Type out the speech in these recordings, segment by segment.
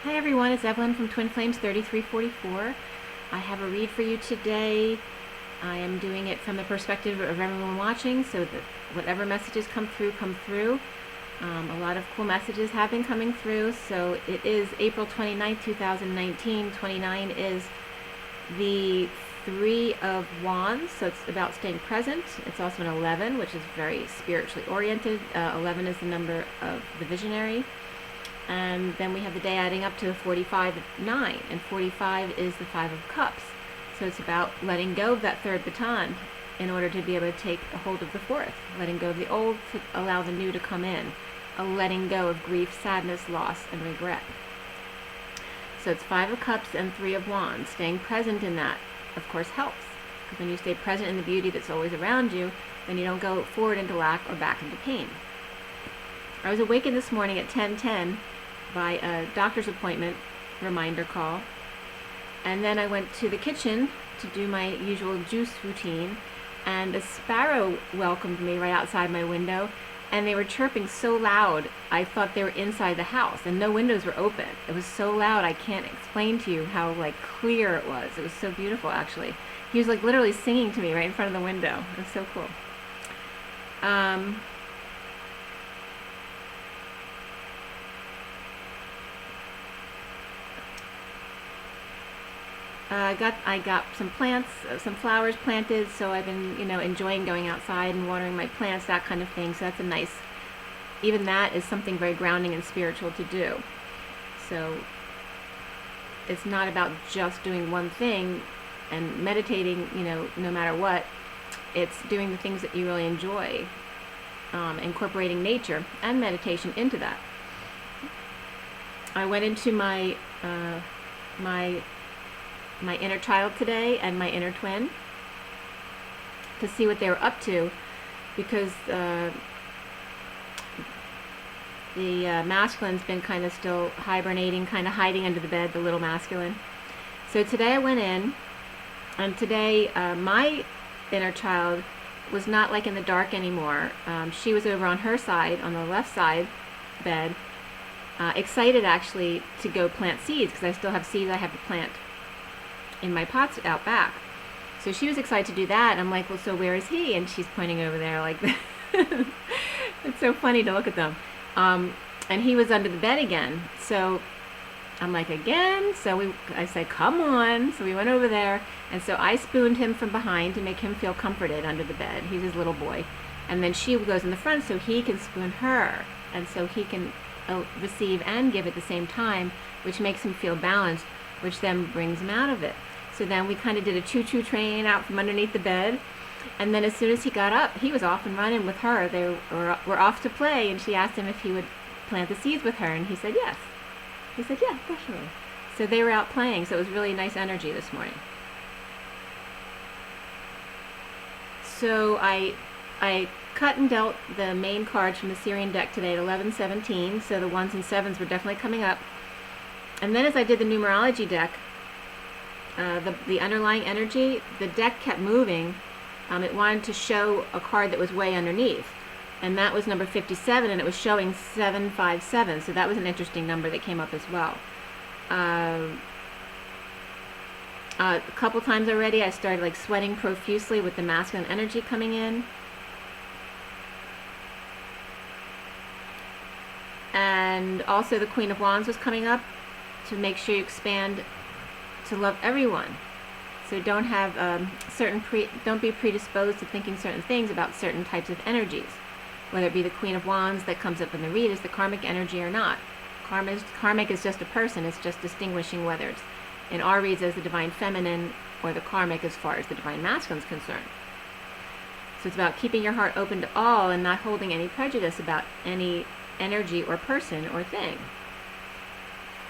Hi everyone, it's Evelyn from Twin Flames 3344. I have a read for you today. I am doing it from the perspective of everyone watching, so that whatever messages come through, come through. A lot of cool messages have been coming through. So it is April 29th, 2019. 29 is the Three of Wands, so it's about staying present. It's also an 11, which is very spiritually oriented. 11 is the number of the visionary. And then we have the day adding up to 45, 9, and 45 is the Five of Cups. So it's about letting go of that third baton in order to be able to take a hold of the fourth, letting go of the old to allow the new to come in, a letting go of grief, sadness, loss, and regret. So it's Five of Cups and Three of Wands. Staying present in that, of course, helps. Because when you stay present in the beauty that's always around you, then you don't go forward into lack or back into pain. I was awakened this morning at 10:10 by a doctor's appointment reminder call, and then I went to the kitchen to do my usual juice routine, and a sparrow welcomed me right outside my window, and they were chirping so loud I thought they were inside the house, and no windows were open. It was so loud I can't explain to you how clear it was. It was so beautiful, actually. He was literally singing to me right in front of the window. It was so cool. I got some plants, some flowers planted, so I've been, enjoying going outside and watering my plants, that kind of thing. So that's a nice, even that is something very grounding and spiritual to do. So it's not about just doing one thing and meditating, no matter what. It's doing the things that you really enjoy, incorporating nature and meditation into that. I went into my my inner child today and my inner twin to see what they were up to, because the masculine's been kind of still hibernating, kind of hiding under the bed, the little masculine. So today I went in, and today my inner child was not in the dark anymore. She was over on her side, on the left side bed, excited actually to go plant seeds, because I still have seeds I have to plant in my pots out back. So she was excited to do that, and I'm like, well, so where is he? And she's pointing over there like that. It's so funny to look at them. And he was under the bed again. So I'm like, again? So I said, come on. So we went over there, and so I spooned him from behind to make him feel comforted under the bed. He's his little boy. And then she goes in the front so he can spoon her, and so he can receive and give at the same time, which makes him feel balanced, which then brings him out of it. So then we kind of did a choo-choo train out from underneath the bed, and then as soon as he got up, he was off and running with her. They were off to play, and she asked him if he would plant the seeds with her, and he said yes. He said, yeah, definitely. So they were out playing, so it was really nice energy this morning. So I cut and dealt the main cards from the Sirian deck today at 11:17, so the 1s and 7s were definitely coming up. And then as I did the numerology deck, the underlying energy, the deck kept moving. It wanted to show a card that was way underneath, and that was number 57, and it was showing 757. So that was an interesting number that came up as well. A couple times already I started sweating profusely with the masculine energy coming in. And also the Queen of Wands was coming up to make sure you expand to love everyone. So don't have don't be predisposed to thinking certain things about certain types of energies, whether it be the Queen of Wands that comes up in the read as the karmic energy or not. Karmic is just a person. It's just distinguishing whether it's in our reads as the divine feminine or the karmic as far as the divine masculine is concerned. So it's about keeping your heart open to all and not holding any prejudice about any energy or person or thing.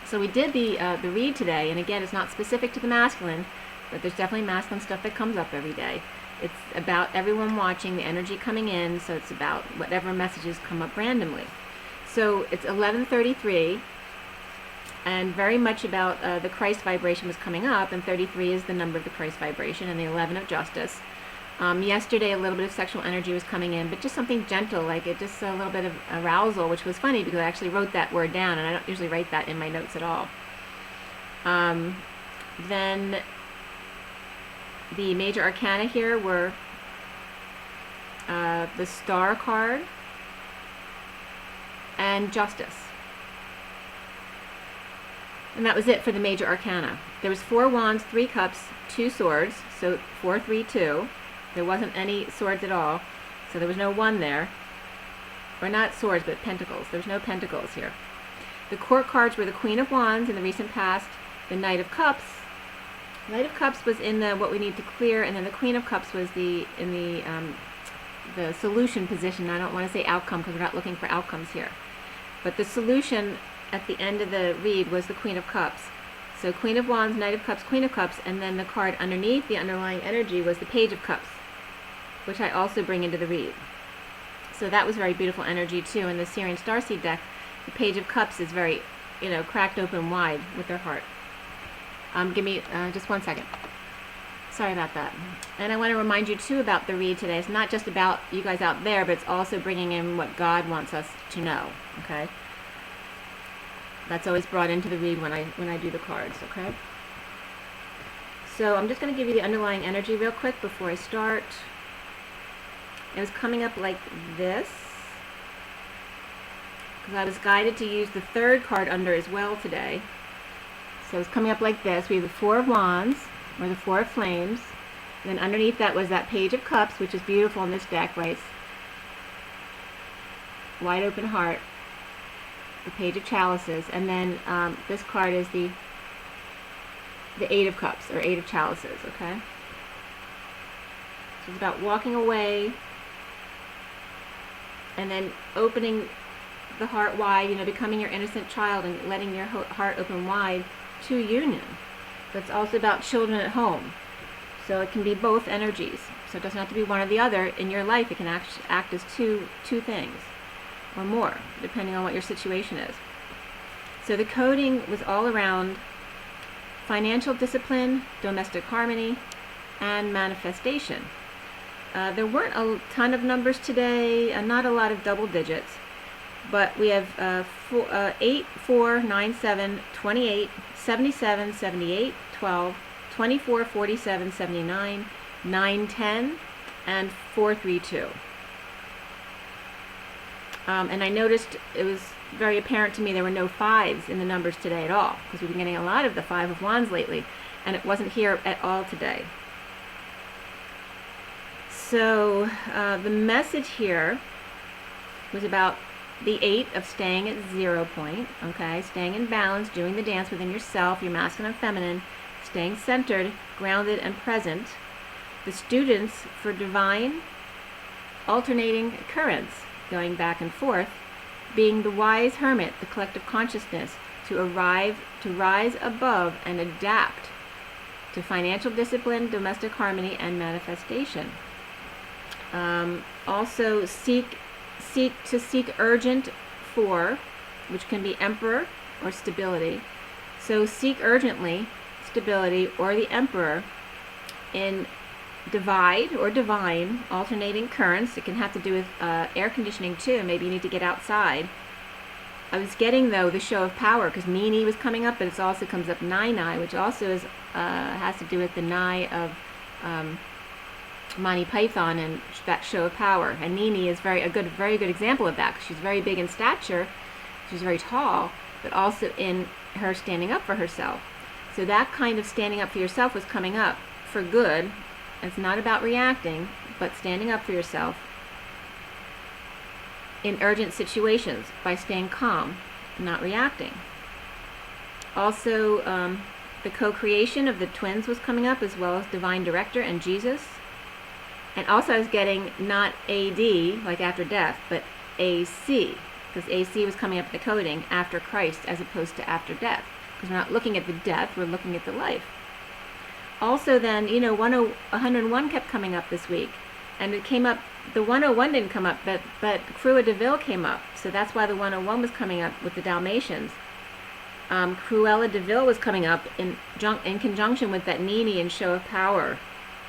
So we did the read today, and again, it's not specific to the masculine, but there's definitely masculine stuff that comes up every day. It's about everyone watching, the energy coming in, so it's about whatever messages come up randomly. So it's 11:33, and very much about the Christ vibration was coming up, and 33 is the number of the Christ vibration, and the 11 of justice. Yesterday a little bit of sexual energy was coming in, but just something gentle, just a little bit of arousal, which was funny because I actually wrote that word down, and I don't usually write that in my notes at all. Then the major arcana here were the Star card and Justice. And that was it for the major arcana. There was 4 wands, 3 cups, 2 swords, so 4, 3, 2. There wasn't any swords at all, so there was no 1 there. Or not swords, but pentacles. There was no pentacles here. The court cards were the Queen of Wands in the recent past, the Knight of Cups. Knight of Cups was in the what we need to clear, and then the Queen of Cups was in the solution position. I don't want to say outcome because we're not looking for outcomes here. But the solution at the end of the read was the Queen of Cups. So Queen of Wands, Knight of Cups, Queen of Cups, and then the card underneath the underlying energy was the Page of Cups, which I also bring into the read. So that was very beautiful energy too. In the Sirian Starseed deck, the Page of Cups is very, cracked open wide with their heart. Give me just 1 second. Sorry about that. And I want to remind you too about the read today. It's not just about you guys out there, but it's also bringing in what God wants us to know. Okay. That's always brought into the read when I do the cards. Okay. So I'm just going to give you the underlying energy real quick before I start. It was coming up like this, because I was guided to use the 3rd card under as well today. So it's coming up like this. We have the 4 of Wands, or the 4 of Flames. And then underneath that was that Page of Cups, which is beautiful in this deck, right? Wide open heart. The Page of Chalices. And then this card is the 8 of Cups, or 8 of Chalices, okay? So it's about walking away and then opening the heart wide, becoming your innocent child and letting your heart open wide to union. But it's also about children at home. So it can be both energies. So it doesn't have to be one or the other. In your life, it can act as two things or more, depending on what your situation is. So the coding was all around financial discipline, domestic harmony, and manifestation. There weren't a ton of numbers today, not a lot of double digits, but we have 8, 4, 9, 7, 28, 77, 78, 12, 24, 47, 79, 9, 10, and 4, 3, 2. And I noticed it was very apparent to me there were no 5s in the numbers today at all, because we've been getting a lot of the 5 of Wands lately, and it wasn't here at all today. So the message here was about the 8 of staying at 0 point, okay, staying in balance, doing the dance within yourself, your masculine and feminine, staying centered, grounded, and present. The students for divine, alternating currents, going back and forth, being the wise hermit, the collective consciousness, to rise above and adapt to financial discipline, domestic harmony, and manifestation. Also seek urgent for, which can be Emperor or stability. So seek urgently stability or the Emperor in divide or divine alternating currents. It can have to do with air conditioning too. Maybe you need to get outside. I was getting though the show of power because Nini was coming up, but it also comes up Nai, which also is has to do with the Nai of Monty Python and that show of power. And Nini is very good example of that, because she's very big in stature, she's very tall, but also in her standing up for herself. So that kind of standing up for yourself was coming up for good. It's not about reacting, but standing up for yourself in urgent situations by staying calm, not reacting. Also, the co-creation of the twins was coming up, as well as divine director and Jesus. And also I was getting not AD, like after death, but AC, because AC was coming up in the coding after Christ as opposed to after death. Because we're not looking at the death, we're looking at the life. Also then, 101 kept coming up this week. And it came up, the 101 didn't come up, but Cruella de Vil came up. So that's why the 101 was coming up with the Dalmatians. Cruella de Vil was coming up in conjunction with that Nini and show of power,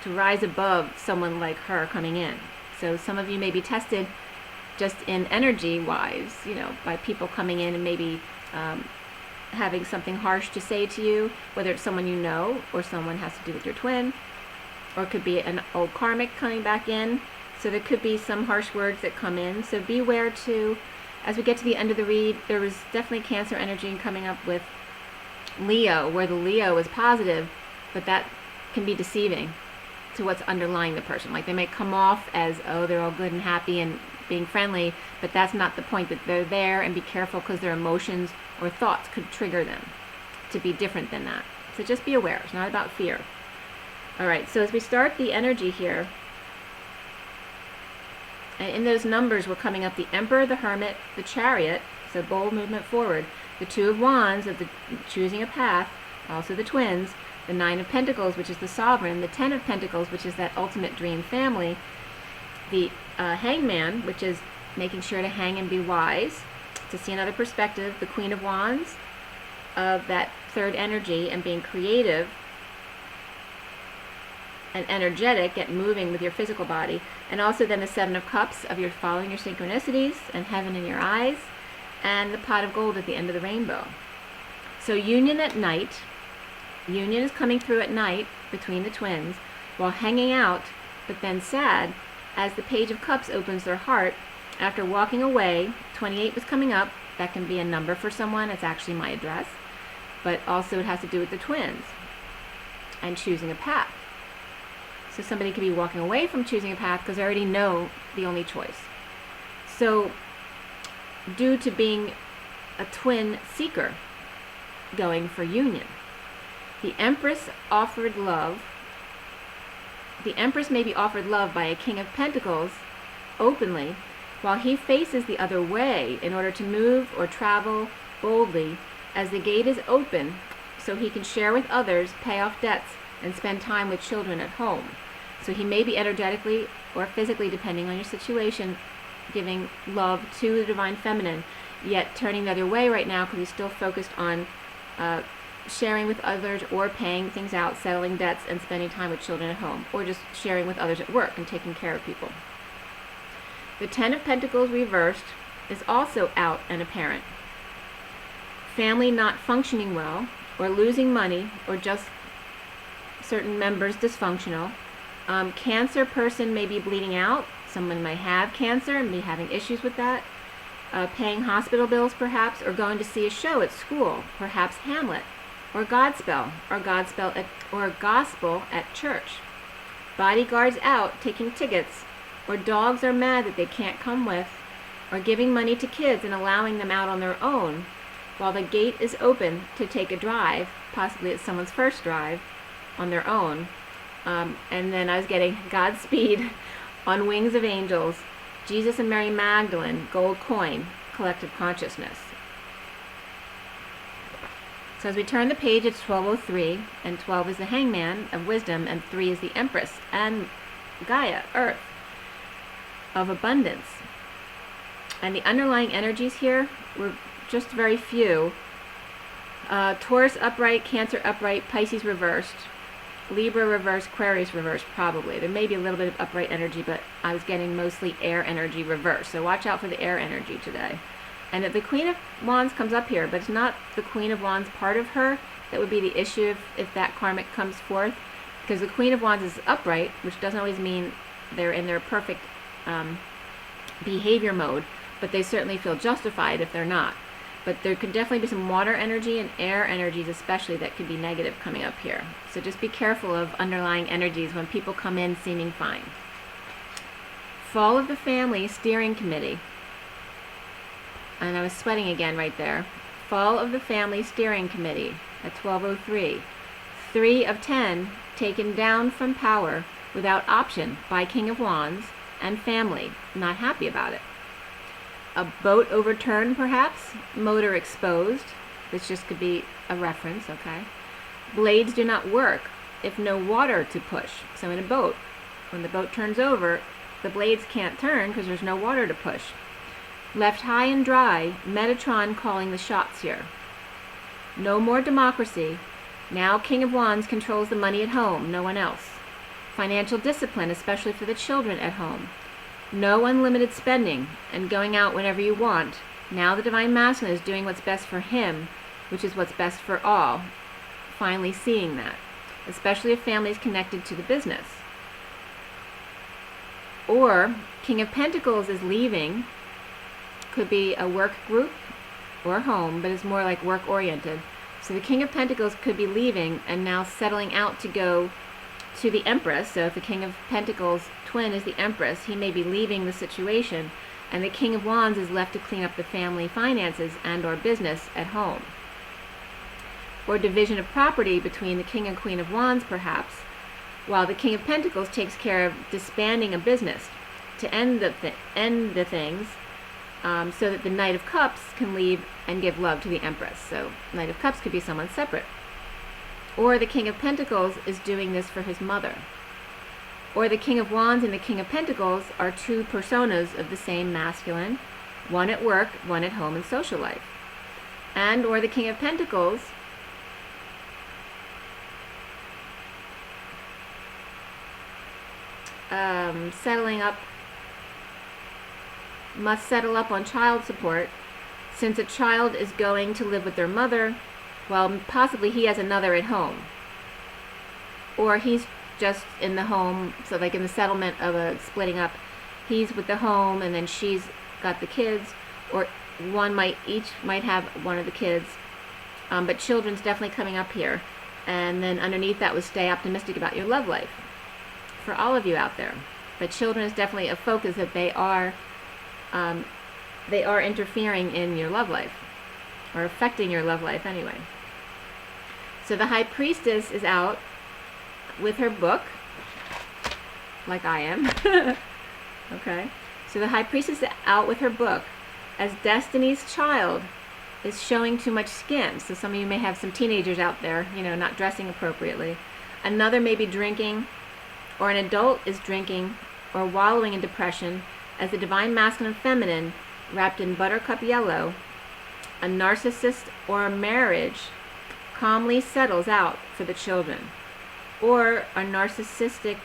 to rise above someone like her coming in. So some of you may be tested just in energy wise, by people coming in and maybe having something harsh to say to you, whether it's someone you know or someone has to do with your twin, or it could be an old karmic coming back in. So there could be some harsh words that come in. So beware too. As we get to the end of the read, there was definitely Cancer energy coming up with Leo, where the Leo is positive, but that can be deceiving to what's underlying the person. Like they may come off as, oh, they're all good and happy and being friendly, but that's not the point. That they're there, and be careful because their emotions or thoughts could trigger them to be different than that. So just be aware. It's not about fear. All right, so as we start the energy here, and in those numbers we're coming up the Emperor, the Hermit, the Chariot, so bold movement forward, the Two of Wands of the choosing a path, also the twins, the Nine of Pentacles, which is the Sovereign, the Ten of Pentacles, which is that ultimate dream family, the Hangman, which is making sure to hang and be wise, to see another perspective, the Queen of Wands of that third energy and being creative and energetic, get moving with your physical body, and also then the Seven of Cups of your following your synchronicities and heaven in your eyes, and the Pot of Gold at the end of the rainbow. So union at night. Union is coming through at night between the twins while hanging out, but then sad as the Page of Cups opens their heart after walking away. 28 was coming up. That can be a number for someone. It's actually my address. But also it has to do with the twins and choosing a path. So somebody could be walking away from choosing a path because they already know the only choice. So due to being a twin seeker going for union, the Empress offered love. The Empress may be offered love by a King of Pentacles openly, while he faces the other way in order to move or travel boldly as the gate is open so he can share with others, pay off debts, and spend time with children at home. So he may be energetically or physically, depending on your situation, giving love to the Divine Feminine, yet turning the other way right now because he's still focused on sharing with others or paying things out, settling debts, and spending time with children at home, or just sharing with others at work and taking care of people. The Ten of Pentacles reversed is also out and apparent. Family not functioning well, or losing money, or just certain members dysfunctional. Cancer person may be bleeding out. Someone may have cancer and be having issues with that. Paying hospital bills perhaps, or going to see a show at school, perhaps Hamlet, or Godspell, or gospel at church. Bodyguards out taking tickets, or dogs are mad that they can't come with, or giving money to kids and allowing them out on their own while the gate is open to take a drive, possibly it's someone's first drive on their own. And then I was getting Godspeed on Wings of Angels, Jesus and Mary Magdalene, gold coin, collective consciousness. So as we turn the page, it's 1203, and 12 is the Hangman of wisdom, and 3 is the Empress, and Gaia, Earth, of abundance. And the underlying energies here were just very few. Taurus upright, Cancer upright, Pisces reversed, Libra reversed, Aquarius reversed, probably. There may be a little bit of upright energy, but I was getting mostly air energy reversed. So watch out for the air energy today. And if the Queen of Wands comes up here, but it's not the Queen of Wands part of her, that would be the issue if that karmic comes forth. Because the Queen of Wands is upright, which doesn't always mean they're in their perfect behavior mode, but they certainly feel justified if they're not. But there could definitely be some water energy and air energies especially that could be negative coming up here. So just be careful of underlying energies when people come in seeming fine. Fall of the Family Steering Committee. And I was sweating again right there. Fall of the Family Steering Committee at 1203. 3 of 10 taken down from power without option by King of Wands and family. Not happy about it. A boat overturned perhaps. Motor exposed. This just could be a reference, okay? Blades do not work if no water to push. So in a boat, when the boat turns over, the blades can't turn because there's no water to push. Left high and dry, Metatron calling the shots here. No more democracy. Now King of Wands controls the money at home, no one else. Financial discipline, especially for the children at home. No unlimited spending and going out whenever you want. Now the Divine Masculine is doing what's best for him which is what's best for all. Finally seeing that, especially if family is connected to the business. Or King of Pentacles is leaving, could be a work group or home, but it's more like work oriented. So the King of Pentacles could be leaving and now settling out to go to the Empress. So if the King of Pentacles twin is the Empress, he may be leaving the situation, and the King of Wands is left to clean up the family finances and or business at home. Or division of property between the King and Queen of Wands perhaps, while the King of Pentacles takes care of disbanding a business to end the things, so that the Knight of Cups can leave and give love to the Empress. So Knight of Cups could be someone separate. Or the King of Pentacles is doing this for his mother. Or the King of Wands and the King of Pentacles are two personas of the same masculine, one at work, one at home and social life. And or the King of Pentacles must settle up on child support, since a child is going to live with their mother, while possibly he has another at home. Or he's just in the home, so like in the settlement of a splitting up, he's with the home and then she's got the kids, or each might have one of the kids, but children's definitely coming up here. And then underneath that was stay optimistic about your love life for all of you out there. But children is definitely a focus, that they are interfering in your love life, or affecting your love life anyway. So the High Priestess is out with her book, like I am. Okay. So the High Priestess is out with her book, as Destiny's Child is showing too much skin. So some of you may have some teenagers out there, not dressing appropriately. Another may be drinking, or an adult is drinking or wallowing in depression, as the Divine Masculine and Feminine, wrapped in buttercup yellow, a narcissist or a marriage, calmly settles out for the children. Or a narcissistic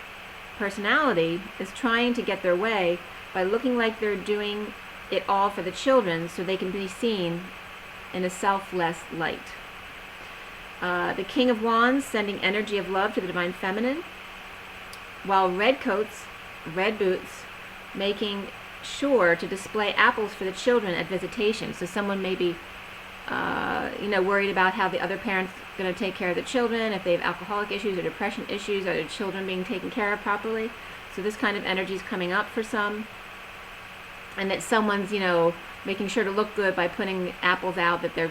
personality is trying to get their way by looking like they're doing it all for the children, so they can be seen in a selfless light. The King of Wands sending energy of love to the Divine Feminine, while red coats, red boots, making sure to display apples for the children at visitation. So someone may be worried about how the other parent's going to take care of the children, if they have alcoholic issues or depression issues, are their children being taken care of properly. So this kind of energy is coming up for some, and that someone's making sure to look good by putting apples out, that they're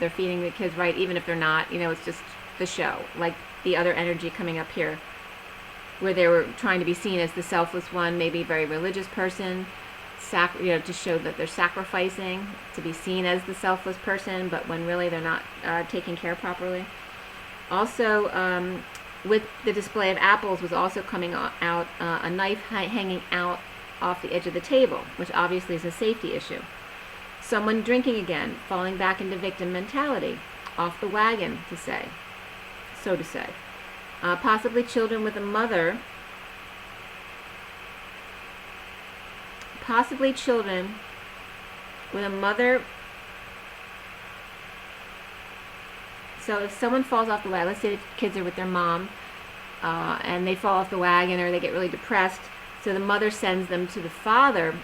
feeding the kids right, even if they're not. It's just the show, like the other energy coming up here, where they were trying to be seen as the selfless one, maybe a very religious person, to show that they're sacrificing to be seen as the selfless person, but when really they're not taking care properly. Also, with the display of apples was also coming out a knife hanging out off the edge of the table, which obviously is a safety issue. Someone drinking again, falling back into victim mentality, off the wagon, so to say. Possibly children with a mother, so if someone falls off the wagon, let's say the kids are with their mom, and they fall off the wagon or they get really depressed, so the mother sends them to the father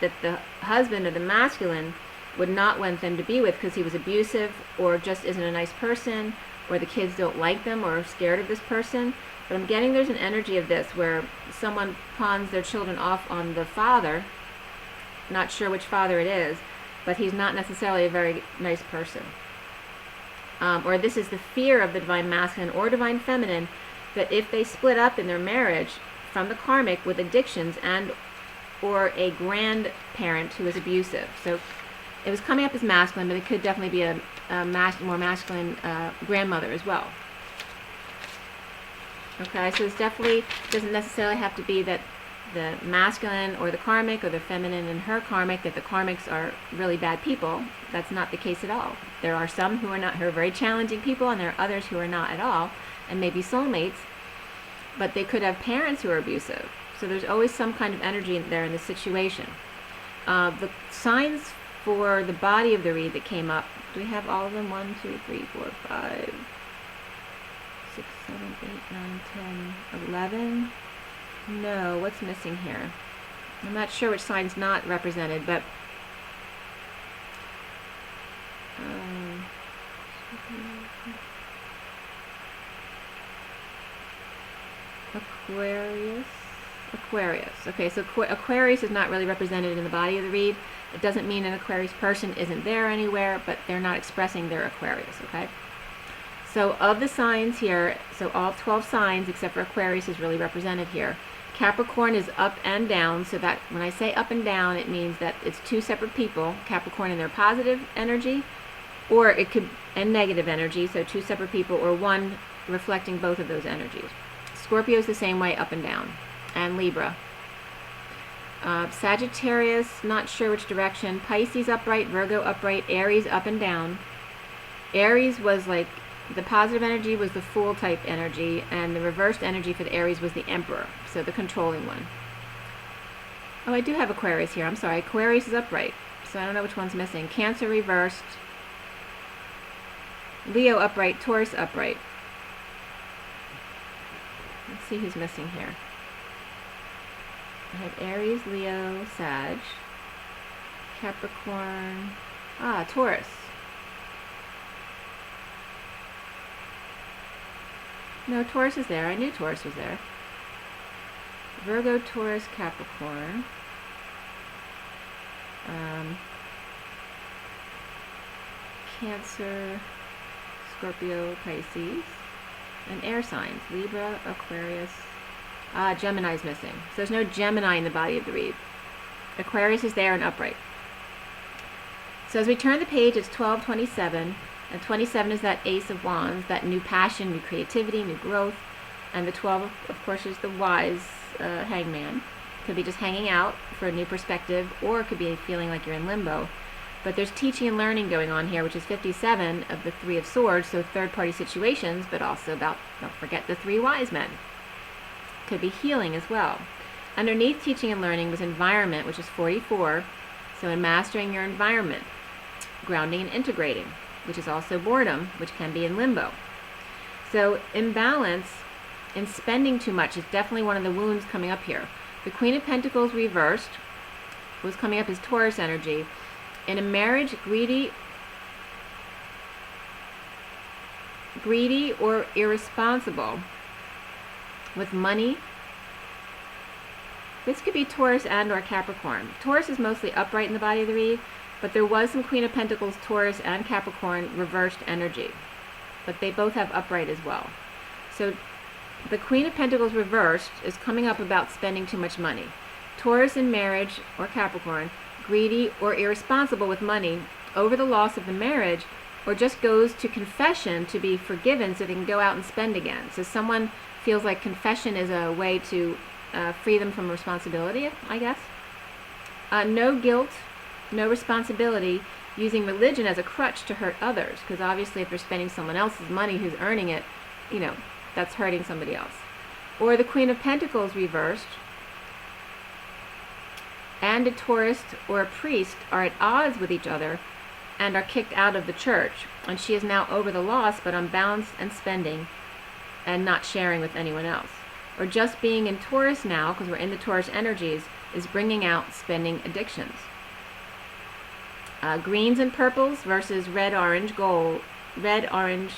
that the husband or the masculine would not want them to be with because he was abusive or just isn't a nice person, or the kids don't like them or are scared of this person. But I'm getting there's an energy of this where someone pawns their children off on the father, not sure which father it is, but he's not necessarily a very nice person. Or this is the fear of the Divine Masculine or Divine Feminine, that if they split up in their marriage from the karmic with addictions and or a grandparent who is abusive. So it was coming up as masculine, but it could definitely be a more masculine grandmother as well. Okay, so it's definitely doesn't necessarily have to be that the masculine or the karmic or the feminine and her karmic, that the karmics are really bad people. That's not the case at all. There are some who are very challenging people, and there are others who are not at all, and maybe soulmates, but they could have parents who are abusive. So there's always some kind of energy there in the situation. The signs for the body of the read that came up. Do we have all of them? 1, 2, 3, 4, 5, 6, 7, 8, 9, 10, 11? No, what's missing here? I'm not sure which sign's not represented, but Aquarius. Okay, so Aquarius is not really represented in the body of the read. It doesn't mean an Aquarius person isn't there anywhere, but they're not expressing their Aquarius, okay? So of the signs here, so all 12 signs except for Aquarius is really represented here. Capricorn is up and down, so that when I say up and down, it means that it's two separate people, Capricorn in their positive energy, or it could, and negative energy, so two separate people, or one reflecting both of those energies. Scorpio is the same way, up and down, and Libra. Sagittarius, not sure which direction. Pisces upright, Virgo upright, Aries up and down. Aries was like, the positive energy was the Fool type energy, and the reversed energy for the Aries was the Emperor, so the controlling one. Oh, I do have Aquarius here, I'm sorry. Aquarius is upright, so I don't know which one's missing. Cancer reversed, Leo upright, Taurus upright. Let's see who's missing here. I have Aries, Leo, Sag, Capricorn, Taurus. No, Taurus is there. I knew Taurus was there. Virgo, Taurus, Capricorn. Cancer, Scorpio, Pisces. And air signs. Libra, Aquarius. Gemini's missing. So there's no Gemini in the body of the read. Aquarius is there and upright. So as we turn the page, it's 1227. And 27 is that Ace of Wands, that new passion, new creativity, new growth. And the 12, of course, is the wise hangman. Could be just hanging out for a new perspective, or it could be feeling like you're in limbo. But there's teaching and learning going on here, which is 57 of the 3 of Swords, so third-party situations, but also about, don't forget, the 3 wise men. Could be healing as well. Underneath teaching and learning was environment, which is 44, so in mastering your environment. Grounding and integrating, which is also boredom, which can be in limbo. So imbalance in spending too much is definitely one of the wounds coming up here. The Queen of Pentacles reversed was coming up as Taurus energy. In a marriage, greedy or irresponsible with money. This could be Taurus and or Capricorn. Taurus is mostly upright in the body of the read, but there was some Queen of Pentacles, Taurus, and Capricorn reversed energy. But they both have upright as well. So the Queen of Pentacles reversed is coming up about spending too much money. Taurus in marriage or Capricorn, greedy or irresponsible with money over the loss of the marriage, or just goes to confession to be forgiven so they can go out and spend again. So someone feels like confession is a way to free them from responsibility, I guess. No guilt, no responsibility, using religion as a crutch to hurt others, because obviously if they're spending someone else's money who's earning it, you know, that's hurting somebody else. Or the Queen of Pentacles reversed, and a tourist or a priest are at odds with each other and are kicked out of the church, and she is now over the loss but unbalanced and spending and not sharing with anyone else. Or just being in Taurus now, because we're in the Taurus energies, is bringing out spending addictions. Greens and purples versus red, orange, gold, red, orange,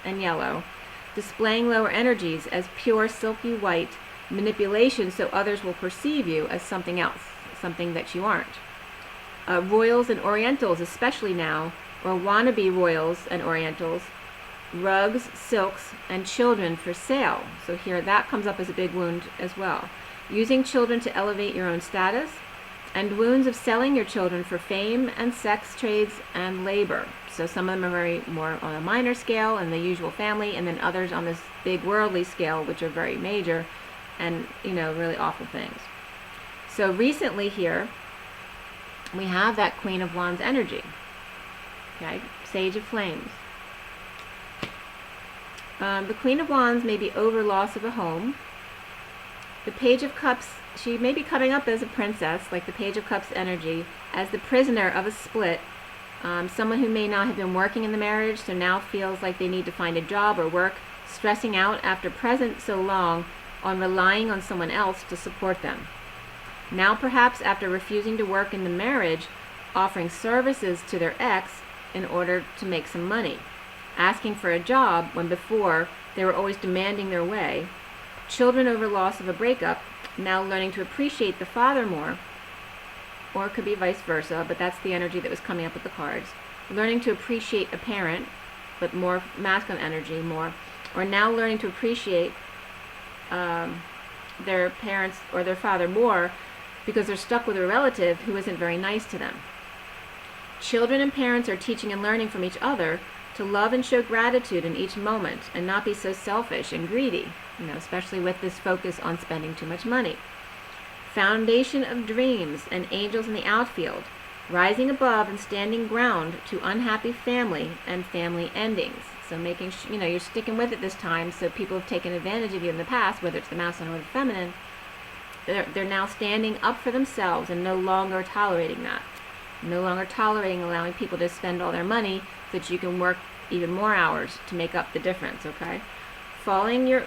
and yellow. Displaying lower energies as pure silky white manipulation so others will perceive you as something else, something that you aren't. Royals and Orientals, especially now, or wannabe Royals and Orientals, rugs, silks, and children for sale. So here that comes up as a big wound as well. Using children to elevate your own status, and wounds of selling your children for fame and sex trades and labor. So some of them are very more on a minor scale in the usual family, and then others on this big worldly scale, which are very major and, you know, really awful things. So recently here, we have that Queen of Wands energy. Okay, Sage of Flames. The Queen of Wands may be over loss of a home, The Page of Cups, she may be coming up as a princess, like the Page of Cups energy, as the prisoner of a split. Someone who may not have been working in the marriage, so now feels like they need to find a job or work, stressing out after present so long on relying on someone else to support them. Now perhaps after refusing to work in the marriage, offering services to their ex in order to make some money. Asking for a job when before they were always demanding their way. Children over loss of a breakup, now learning to appreciate the father more, or it could be vice versa, but that's the energy that was coming up with the cards. Learning to appreciate a parent, but more masculine energy, more, or now learning to appreciate their parents or their father more because they're stuck with a relative who isn't very nice to them. Children and parents are teaching and learning from each other to love and show gratitude in each moment and not be so selfish and greedy, especially with this focus on spending too much money. Foundation of dreams and angels in the outfield, rising above and standing ground to unhappy family and family endings. So making you're sticking with it this time, so people have taken advantage of you in the past, whether it's the masculine or the feminine, they're now standing up for themselves and no longer tolerating that. No longer tolerating allowing people to spend all their money so that you can work even more hours to make up the difference, okay? Following your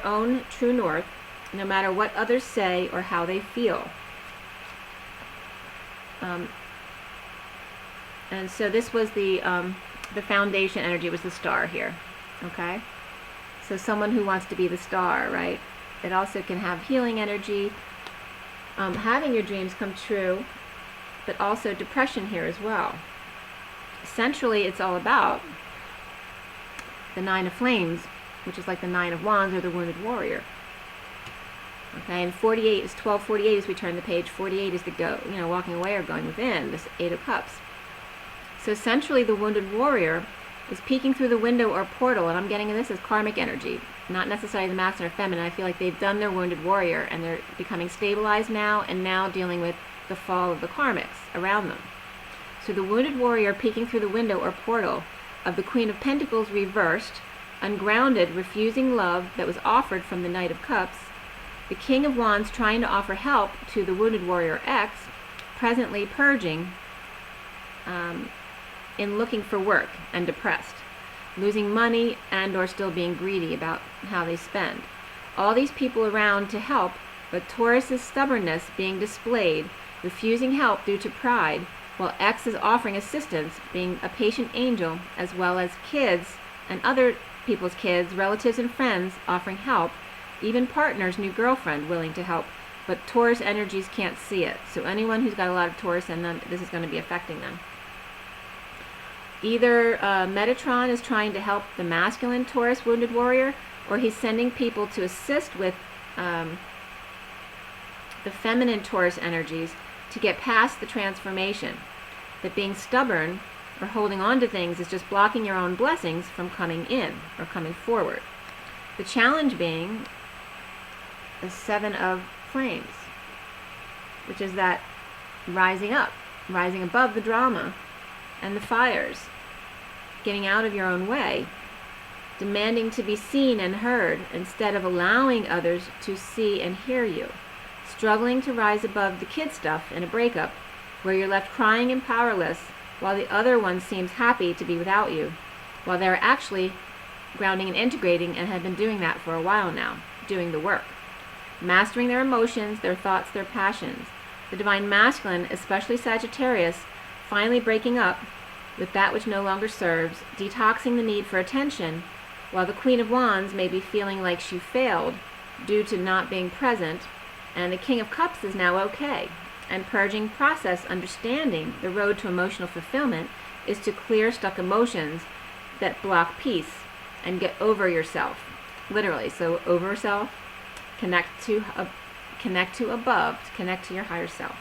own true north, no matter what others say or how they feel. And so this was the foundation energy, was the star here, okay? So someone who wants to be the star, right? It also can have healing energy, having your dreams come true, but also depression here as well. Centrally, it's all about the Nine of Flames, which is like the Nine of Wands or the Wounded Warrior. Okay, and 48 is 1248 as we turn the page. 48 is the walking away or going within, this Eight of Cups. So centrally, the Wounded Warrior is peeking through the window or portal, and I'm getting this as karmic energy, not necessarily the masculine or feminine. I feel like they've done their Wounded Warrior, and they're becoming stabilized now, and now dealing with the fall of the karmics around them. So the Wounded Warrior peeking through the window or portal of the Queen of Pentacles reversed, ungrounded, refusing love that was offered from the Knight of Cups, the King of Wands trying to offer help to the Wounded Warrior X, presently purging in looking for work and depressed, losing money and or still being greedy about how they spend. All these people around to help, but Taurus's stubbornness being displayed, refusing help due to pride, while X is offering assistance, being a patient angel, as well as kids and other people's kids, relatives and friends offering help, even partners, new girlfriend willing to help, but Taurus energies can't see it. So anyone who's got a lot of Taurus in them, this is going to be affecting them. Either Metatron is trying to help the masculine Taurus Wounded Warrior, or he's sending people to assist with the feminine Taurus energies to get past the transformation. That being stubborn or holding on to things is just blocking your own blessings from coming in or coming forward. The challenge being the Seven of Flames, which is that rising up, rising above the drama and the fires, getting out of your own way, demanding to be seen and heard instead of allowing others to see and hear you, struggling to rise above the kid stuff in a breakup where you're left crying and powerless while the other one seems happy to be without you, while they're actually grounding and integrating and have been doing that for a while now, doing the work. Mastering their emotions, their thoughts, their passions. The Divine Masculine, especially Sagittarius, finally breaking up with that which no longer serves, detoxing the need for attention, while the Queen of Wands may be feeling like she failed due to not being present, and the King of Cups is now okay. And purging process, understanding the road to emotional fulfillment is to clear stuck emotions that block peace and get over yourself. Literally, so over yourself, connect to above, to connect to your higher self.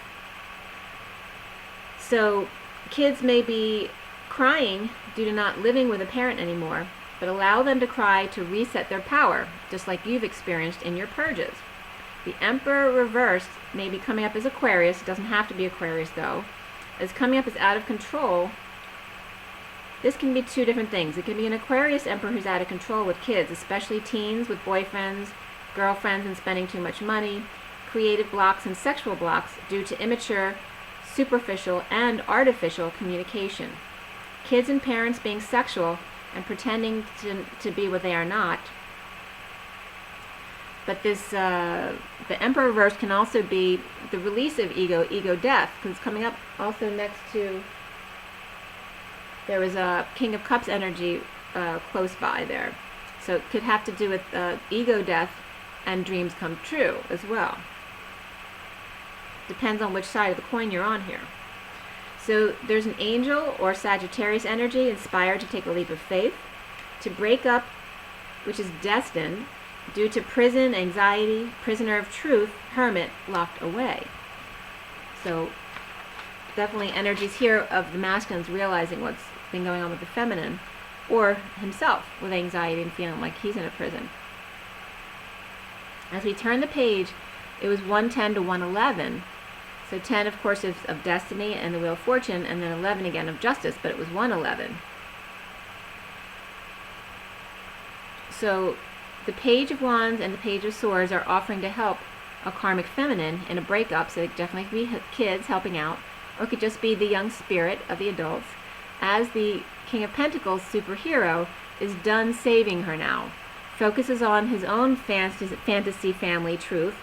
So kids may be crying due to not living with a parent anymore, but allow them to cry to reset their power, just like you've experienced in your purges. The Emperor reversed may be coming up as Aquarius. It doesn't have to be Aquarius though. As coming up as out of control. This can be two different things. It can be an Aquarius Emperor who's out of control with kids, especially teens with boyfriends, girlfriends and spending too much money, creative blocks and sexual blocks due to immature, superficial, and artificial communication. Kids and parents being sexual and pretending to be what they are not. But this, the Emperor reverse can also be the release of ego death, because it's coming up also next to, there was a King of Cups energy close by there. So it could have to do with ego death and dreams come true as well. Depends on which side of the coin you're on here. So there's an angel or Sagittarius energy inspired to take a leap of faith, to break up, which is destined, due to prison, anxiety, prisoner of truth, hermit, locked away. So definitely energies here of the masculines realizing what's been going on with the feminine, or himself with anxiety and feeling like he's in a prison. As we turn the page, it was 110 to 111. So 10, of course, is of destiny and the wheel of fortune, and then 11 again of justice, but it was 111. So the Page of Wands and the Page of Swords are offering to help a karmic feminine in a breakup, so it definitely could be kids helping out, or it could just be the young spirit of the adults, as the King of Pentacles superhero is done saving her now, focuses on his own fantasy family truth,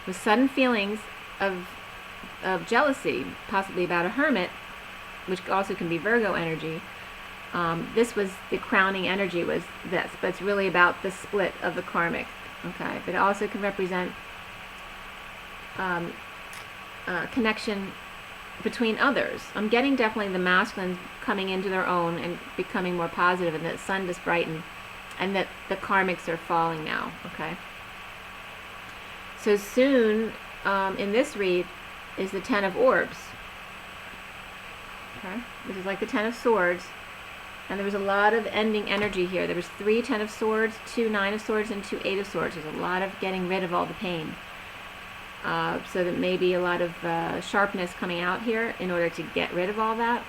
with sudden feelings of jealousy, possibly about a hermit, which also can be Virgo energy. This was the crowning energy, was this, but it's really about the split of the karmic. Okay, but it also can represent connection between others. I'm getting definitely the masculines coming into their own and becoming more positive, and that sun just brightened, and that the karmics are falling now. Okay, so soon in this read is the Ten of Orbs. Okay, this is like the Ten of Swords, and there was a lot of ending energy here. There was 3 Ten of Swords, 2 Nine of Swords, and 2 Eight of Swords. There's a lot of getting rid of all the pain. So that may be a lot of sharpness coming out here in order to get rid of all that.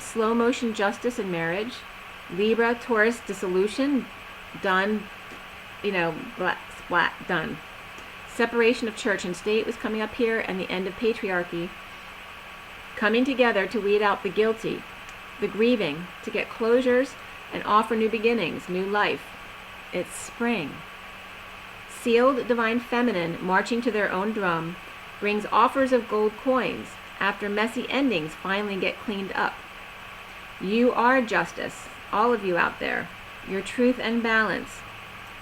Slow motion justice in marriage. Libra, Taurus, dissolution, done, you know, splat, done. Separation of church and state was coming up here, and the end of patriarchy. Coming together to weed out the guilty, the grieving, to get closures and offer new beginnings, new life. It's spring. Sealed divine feminine marching to their own drum brings offers of gold coins after messy endings finally get cleaned up. You are justice, all of you out there, your truth and balance,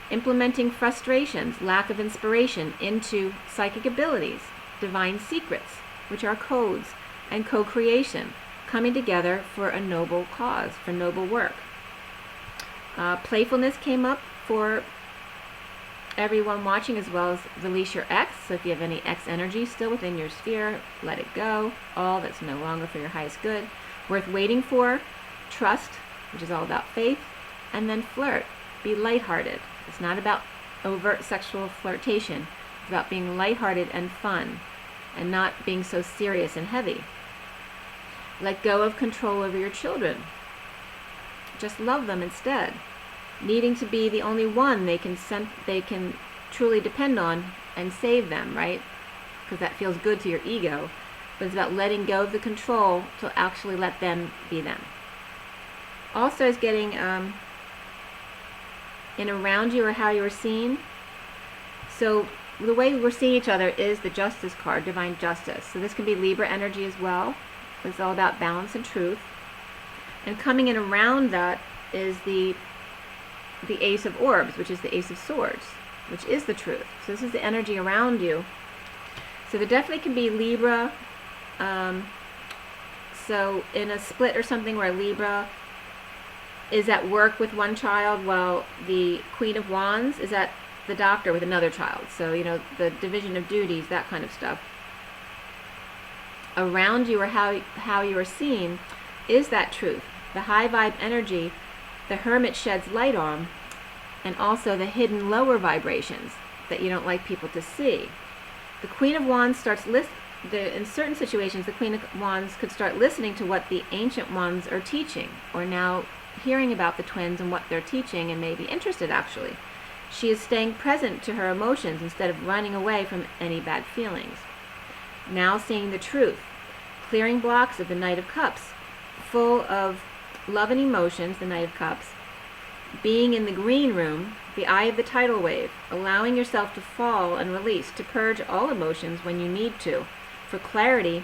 implementing frustrations, lack of inspiration into psychic abilities, divine secrets, which are codes, and co-creation, coming together for a noble cause, for noble work. Playfulness came up for everyone watching, as well as release your ex. So if you have any ex energy still within your sphere, let it go. All that's no longer for your highest good. Worth waiting for. Trust, which is all about faith. And then flirt. Be lighthearted. It's not about overt sexual flirtation. It's about being lighthearted and fun, and not being so serious and heavy. Let go of control over your children. Just love them instead. Needing to be the only one they can truly depend on and save them, right? Because that feels good to your ego. But it's about letting go of the control to actually let them be them. Also, is getting in around you, or how you are seen. So the way we're seeing each other is the Justice card, divine justice. So this can be Libra energy as well. It's all about balance and truth. And coming in around that is the Ace of Orbs, which is the Ace of Swords, which is the truth. So this is the energy around you. So there definitely can be Libra. So in a split or something where Libra is at work with one child, while the Queen of Wands is at the doctor with another child. So, you know, the division of duties, that kind of stuff. Around you, or how you are seen, is that truth. The high vibe energy the Hermit sheds light on, and also the hidden lower vibrations that you don't like people to see. The Queen of Wands starts in certain situations, the Queen of Wands could start listening to what the Ancient Ones are teaching, or now hearing about the twins and what they're teaching, and may be interested actually. She is staying present to her emotions instead of running away from any bad feelings. Now seeing the truth, clearing blocks of the Knight of Cups, full of love and emotions, the Knight of Cups, being in the green room, the eye of the tidal wave, allowing yourself to fall and release, to purge all emotions when you need to, for clarity,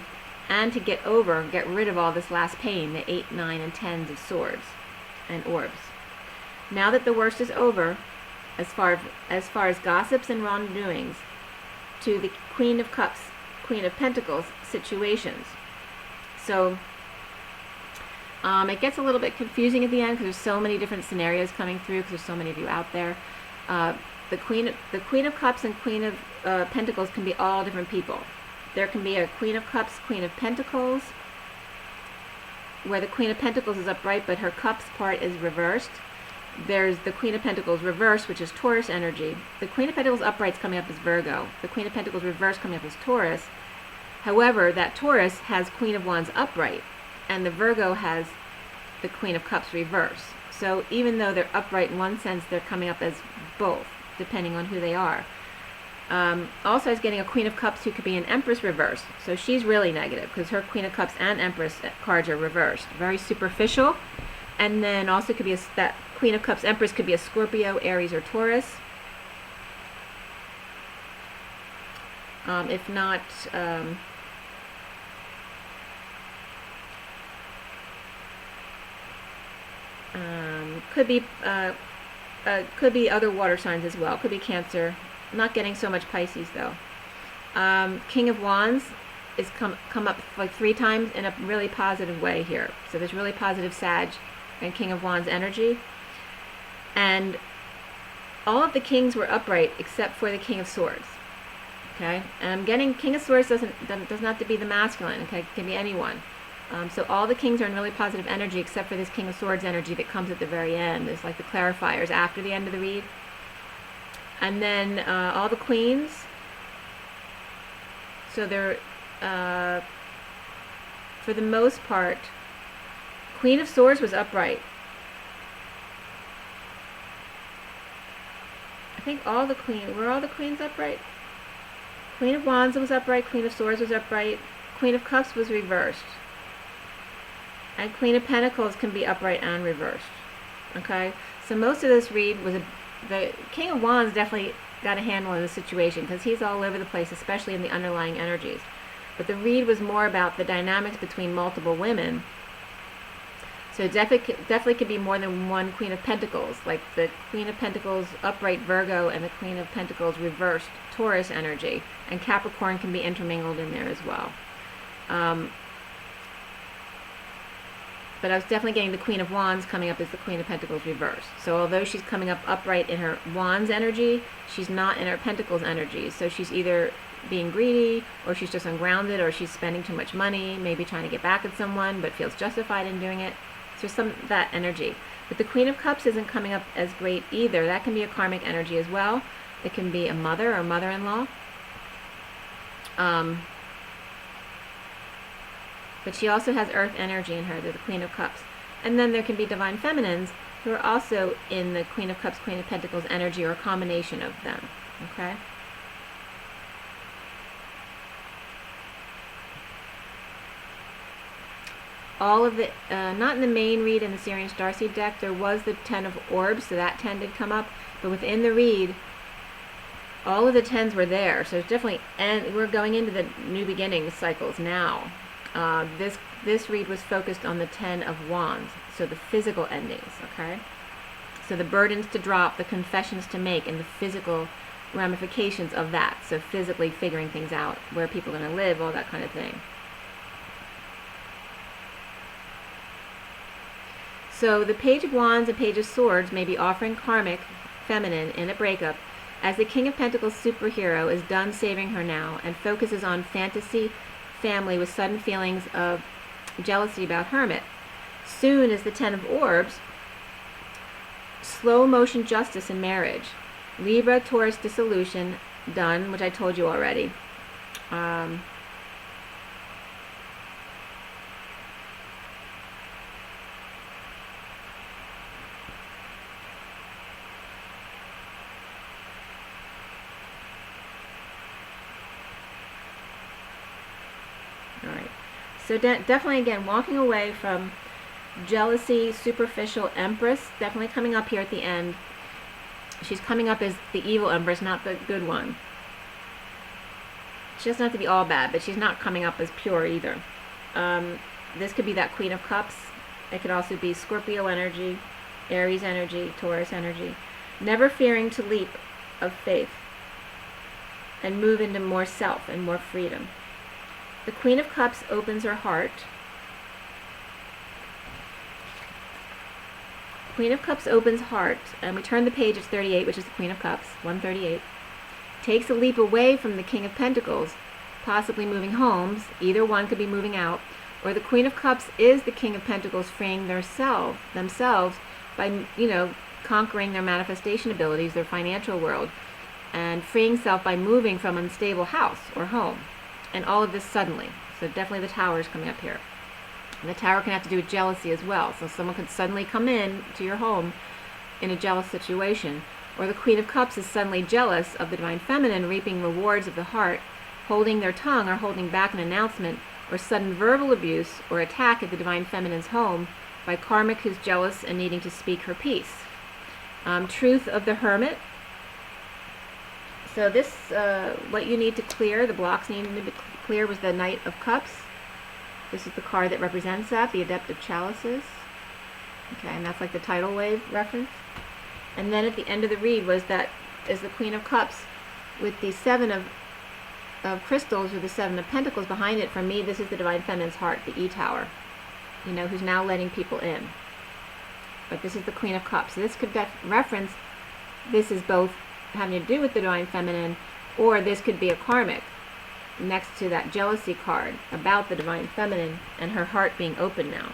and to get rid of all this last pain, the 8, 9, and 10s of swords and orbs. Now that the worst is over, as far as gossips and wrongdoings, to the Queen of Cups, Queen of Pentacles situations. So it gets a little bit confusing at the end because there's so many different scenarios coming through because there's so many of you out there. The Queen of Cups and Queen of Pentacles can be all different people. There can be a Queen of Cups, Queen of Pentacles, where the Queen of Pentacles is upright but her Cups part is reversed. There's the Queen of Pentacles reversed, which is Taurus energy. The Queen of Pentacles upright is coming up as Virgo. The Queen of Pentacles reversed coming up as Taurus. However, that Taurus has Queen of Wands upright, and the Virgo has the Queen of Cups reversed. So even though they're upright in one sense, they're coming up as both, depending on who they are. Also, I was getting a Queen of Cups who could be an Empress reversed. So she's really negative because her Queen of Cups and Empress cards are reversed. Very superficial. And then also could be that Queen of Cups Empress could be a Scorpio, Aries, or Taurus. If not, could be other water signs as well. Could be Cancer. I'm not getting so much Pisces though. King of Wands is come up like 3 times in a really positive way here. So there's really positive Sag and King of Wands energy. And all of the kings were upright except for the King of Swords. Okay? And I'm getting King of Swords doesn't have to be the masculine. Okay? It can be anyone. So all the kings are in really positive energy except for this King of Swords energy that comes at the very end. It's like the clarifiers after the end of the read. And then all the queens. So they're, for the most part, Queen of Swords was upright. I think all the were all the queens upright? Queen of Wands was upright, Queen of Swords was upright, Queen of Cups was reversed. And Queen of Pentacles can be upright and reversed. Okay? So most of this read was the King of Wands definitely got a handle on the situation because he's all over the place, especially in the underlying energies. But the read was more about the dynamics between multiple women. So definitely could be more than one Queen of Pentacles, like the Queen of Pentacles upright Virgo and the Queen of Pentacles reversed Taurus energy. And Capricorn can be intermingled in there as well. But I was definitely getting the Queen of Wands coming up as the Queen of Pentacles reversed. So although she's coming up upright in her Wands energy, she's not in her Pentacles energy. So she's either being greedy, or she's just ungrounded, or she's spending too much money, maybe trying to get back at someone, but feels justified in doing it. So there's some of that energy. But the Queen of Cups isn't coming up as great either. That can be a karmic energy as well. It can be a mother or mother-in-law. But she also has earth energy in her, the Queen of Cups. And then there can be divine feminines who are also in the Queen of Cups, Queen of Pentacles energy, or a combination of them. Okay? All of the, not in the main read in the Sirian Starseed deck, there was the 10 of Orbs, so that 10 did come up. But within the read, all of the 10s were there. So it's definitely, and we're going into the new beginning cycles now. This read was focused on the 10 of Wands, so the physical endings, okay? So the burdens to drop, the confessions to make, and the physical ramifications of that. So physically figuring things out, where people are going to live, all that kind of thing. So the Page of Wands and Page of Swords may be offering karmic, feminine, in a breakup, as the King of Pentacles superhero is done saving her now and focuses on fantasy family with sudden feelings of jealousy about Hermit. Soon as the 10 of Orbs, slow motion justice in marriage. Libra, Taurus dissolution done, which I told you already. So definitely, again, walking away from jealousy, superficial Empress, definitely coming up here at the end. She's coming up as the evil Empress, not the good one. She doesn't have to be all bad, but she's not coming up as pure either. This could be that Queen of Cups. It could also be Scorpio energy, Aries energy, Taurus energy. Never fearing to leap of faith and move into more self and more freedom. The Queen of Cups opens her heart. Queen of Cups opens heart, and we turn the page, it's 38, which is the Queen of Cups, 138. Takes a leap away from the King of Pentacles, possibly moving homes. Either one could be moving out. Or the Queen of Cups is the King of Pentacles freeing themselves by, conquering their manifestation abilities, their financial world, and freeing self by moving from an unstable house or home. And all of this suddenly. So definitely the Tower is coming up here. And the Tower can have to do with jealousy as well. So someone could suddenly come in to your home in a jealous situation. Or the Queen of Cups is suddenly jealous of the Divine Feminine, reaping rewards of the heart, holding their tongue or holding back an announcement or sudden verbal abuse or attack at the Divine Feminine's home by karmic who's jealous and needing to speak her piece. Truth of the Hermit. So this, what you need to clear, the blocks needing to be clear, was the Knight of Cups. This is the card that represents that, the Adept of Chalices. Okay, and that's like the tidal wave reference. And then at the end of the read was that is the Queen of Cups with the Seven of Crystals or the Seven of Pentacles behind it. For me, this is the Divine Feminine's heart, the E-Tower, who's now letting people in. But this is the Queen of Cups. So this could reference, this is both having to do with the Divine Feminine, or this could be a karmic next to that jealousy card about the Divine Feminine and her heart being open now.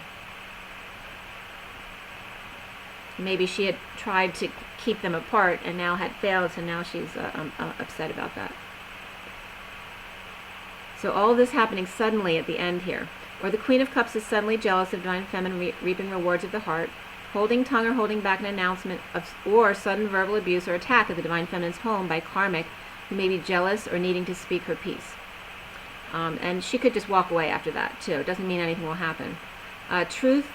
Maybe she had tried to keep them apart and now had failed, so now she's upset about that. So all of this happening suddenly at the end here. Or the Queen of Cups is suddenly jealous of Divine Feminine reaping rewards of the heart, holding tongue or holding back an announcement or sudden verbal abuse or attack at the Divine Feminine's home by karmic who may be jealous or needing to speak her piece. And she could just walk away after that too. It doesn't mean anything will happen. Truth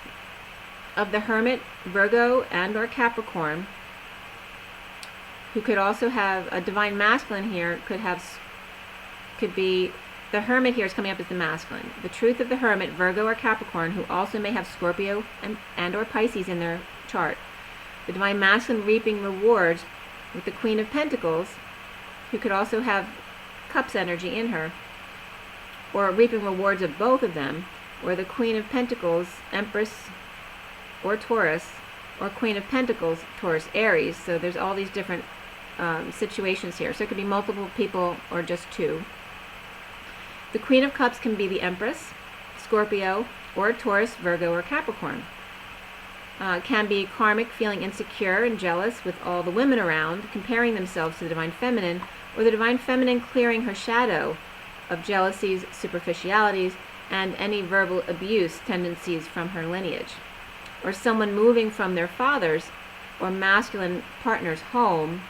of the Hermit, Virgo and or Capricorn, who could also have a Divine Masculine here, could be, the Hermit here is coming up as the masculine. The Truth of the Hermit, Virgo or Capricorn, who also may have Scorpio and or Pisces in their chart. The Divine Masculine reaping rewards with the Queen of Pentacles, who could also have Cups energy in her, or reaping rewards of both of them, or the Queen of Pentacles, Empress or Taurus, or Queen of Pentacles, Taurus, Aries. So there's all these different situations here. So it could be multiple people or just two. The Queen of Cups can be the Empress, Scorpio, or Taurus, Virgo, or Capricorn. Can be karmic, feeling insecure and jealous with all the women around, comparing themselves to the Divine Feminine, or the Divine Feminine clearing her shadow of jealousies, superficialities, and any verbal abuse tendencies from her lineage. Or someone moving from their father's or masculine partner's home,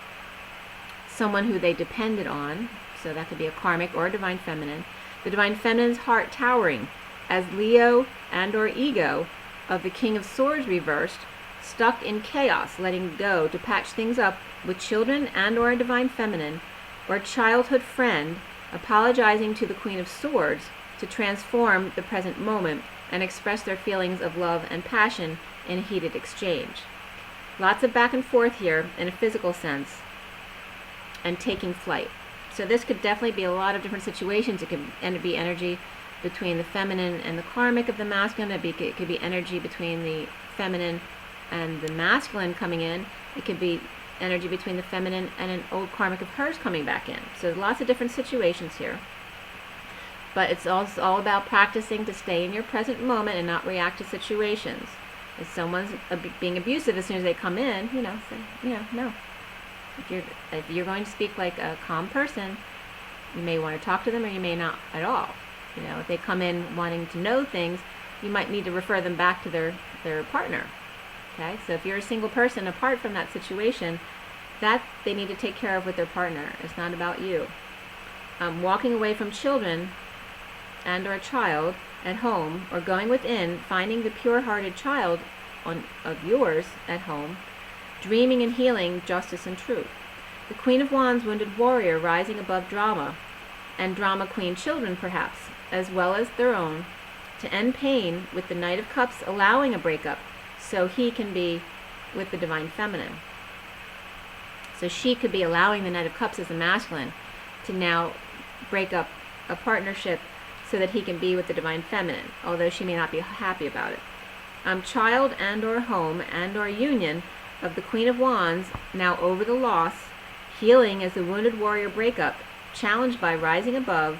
someone who they depended on, so that could be a karmic or a Divine Feminine. The Divine Feminine's heart towering as Leo and or ego of the King of Swords reversed, stuck in chaos, letting go to patch things up with children and or a Divine Feminine, or a childhood friend apologizing to the Queen of Swords to transform the present moment and express their feelings of love and passion in a heated exchange. Lots of back and forth here in a physical sense and taking flight. So this could definitely be a lot of different situations. It could be energy between the feminine and the karmic of the masculine. It could be energy between the feminine and the masculine coming in. It could be energy between the feminine and an old karmic of hers coming back in. So lots of different situations here. But it's all about practicing to stay in your present moment and not react to situations. If someone's being abusive, as soon as they come in, say, no. If you're going to speak like a calm person, you may want to talk to them or you may not at all. If they come in wanting to know things, you might need to refer them back to their partner. Okay, so if you're a single person apart from that situation, that they need to take care of with their partner. It's not about you. Walking away from children and or a child at home, or going within, finding the pure-hearted child of yours at home, dreaming and healing justice and truth. The Queen of Wands wounded warrior rising above drama, and drama queen children perhaps, as well as their own, to end pain with the Knight of Cups allowing a breakup so he can be with the Divine Feminine. So she could be allowing the Knight of Cups as the masculine to now break up a partnership so that he can be with the Divine Feminine, although she may not be happy about it. Child and or home and or union of the Queen of Wands now over the loss, healing as the wounded warrior breakup, challenged by rising above,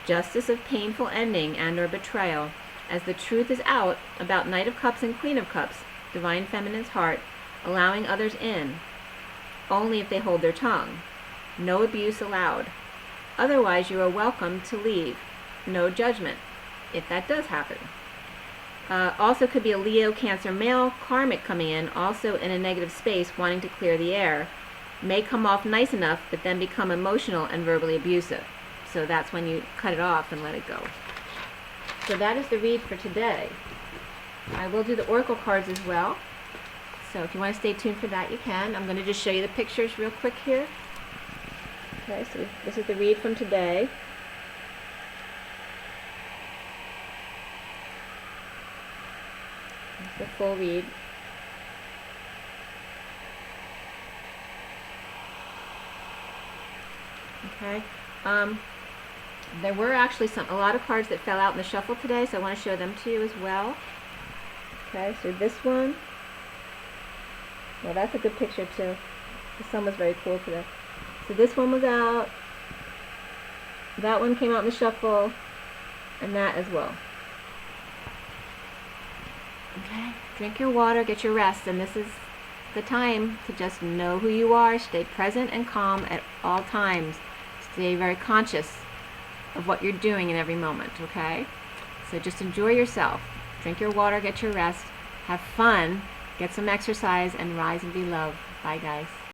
justice of painful ending and or betrayal, as the truth is out about Knight of Cups and Queen of Cups, Divine Feminine's heart, allowing others in, only if they hold their tongue. No abuse allowed. Otherwise you are welcome to leave. No judgment, if that does happen. Also could be a Leo, Cancer, male, karmic coming in, also in a negative space, wanting to clear the air. May come off nice enough, but then become emotional and verbally abusive. So that's when you cut it off and let it go. So that is the read for today. I will do the oracle cards as well. So if you want to stay tuned for that, you can. I'm going to just show you the pictures real quick here. Okay, so this is the read from today. The full read. Okay. There were actually a lot of cards that fell out in the shuffle today, so I want to show them to you as well. Okay, so this one. Well, that's a good picture too. The sun was very cool today. So this one was out. That one came out in the shuffle, and that as well. Okay, drink your water, get your rest, and this is the time to just know who you are, stay present and calm at all times. Stay very conscious of what you're doing in every moment, okay? So just enjoy yourself. Drink your water, get your rest, have fun, get some exercise, and rise and be loved. Bye, guys.